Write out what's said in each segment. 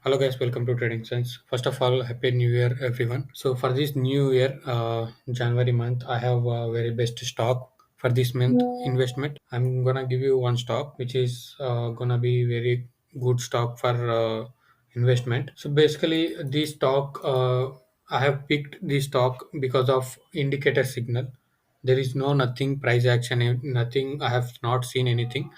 Hello guys, welcome to Trading Sense. First of all, happy New Year everyone. So for this new year, January month, I have a very best stock for this month investment. I'm gonna give you one stock which is gonna be very good stock for investment. So basically, this stock I have picked this stock because of indicator signal. There is no nothing price action, nothing. I have not seen anything.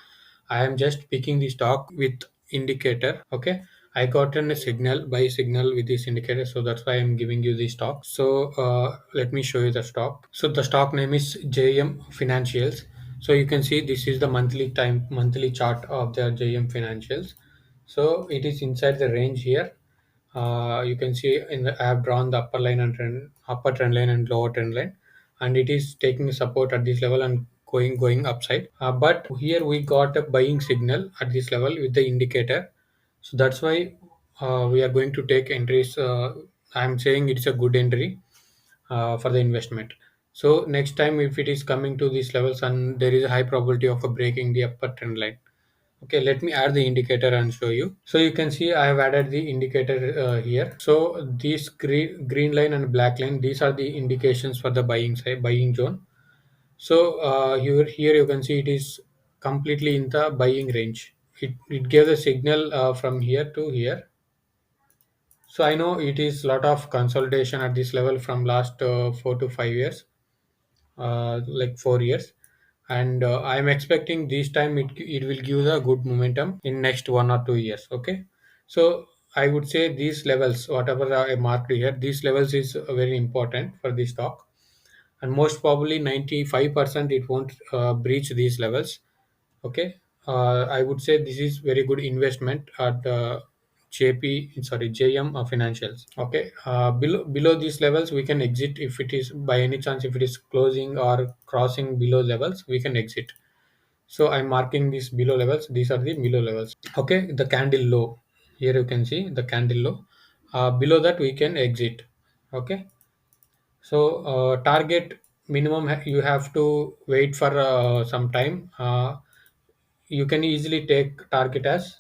I am just picking the stock with indicator. Okay, I gotten a signal by signal with this indicator, so that's why I'm giving you the stock. So let me show you the stock. So the stock name is JM Financials. So you can see this is the monthly chart of the JM Financials. So it is inside the range here. You can see I have drawn the upper trend line and lower trend line, and it is taking support at this level and going upside. But here we got a buying signal at this level with the indicator, so that's why we are going to take entries. I'm saying it's a good entry for the investment. So next time if it is coming to these levels and there is a high probability of breaking the upper trend line. Okay, let me add the indicator and show you. So you can see I have added the indicator here. So these green line and black line, these are the indications for the buying zone. So here you can see it is completely in the buying range. It gives a signal from here to here. So I know it is lot of consolidation at this level from last 4 to 5 years, like 4 years, and I'm expecting this time it will give a good momentum in next 1 or 2 years. Okay, so I would say these levels, whatever I marked here, these levels is very important for the stock, and most probably 95% it won't breach these levels. Okay, I would say this is very good investment at JM Financials. Okay, below these levels we can exit if it is by any chance, if it is closing or crossing below levels we can exit. So I'm marking these below levels. These are the below levels. Okay, the candle low. Here you can see the candle low. Below that we can exit. Okay, so target minimum you have to wait for some time. You can easily take target as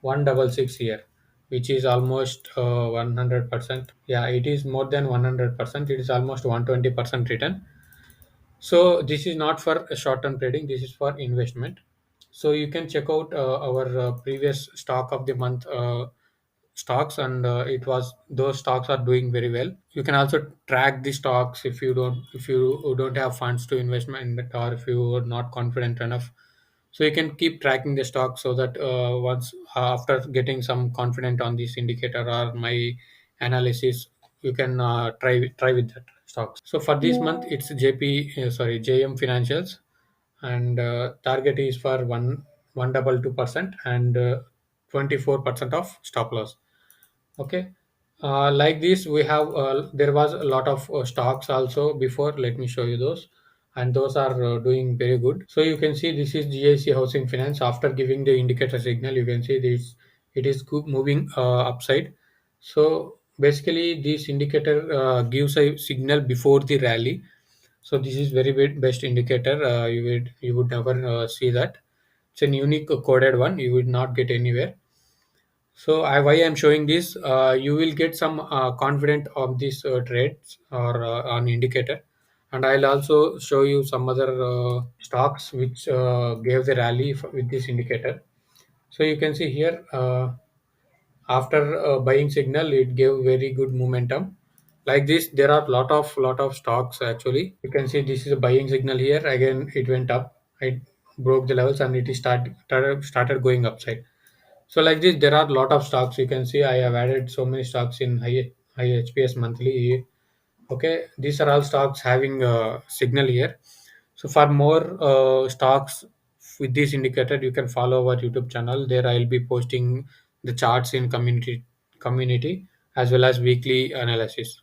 166 here, which is almost 100%. Yeah, it is more than 100%. It is almost 120% return. So this is not for short term trading, this is for investment. So you can check out our previous stock of the month stocks, and it was those stocks are doing very well. You can also track the stocks if you don't have funds to investment, or if you are not confident enough. So you can keep tracking the stock, so that once after getting some confident on this indicator or my analysis, you can try with that stocks. So for this month it's JM Financials, and target is for 122% and 24% of stop loss. Okay, like this we have there was a lot of stocks also before. Let me show you those, and those are doing very good. So you can see this is GIC Housing Finance. After giving the indicator signal, you can see this, it is moving upside. So basically this indicator gives a signal before the rally. So this is very best indicator. You would never see that. It's an unique coded one, you would not get anywhere. So why I'm showing this, you will get some confident of these trades or on indicator, and I'll also show you some other stocks which gave the rally with this indicator. So you can see here, after buying signal, it gave very good momentum. Like this, there are lot of stocks actually. You can see this is a buying signal here. Again, it went up. It broke the levels and it is started going upside. So like this, there are a lot of stocks. You can see I have added so many stocks in high HPS monthly. Okay, these are all stocks having a signal here. So for more stocks with this indicator, you can follow our YouTube channel. There I'll be posting the charts in community as well as weekly analysis.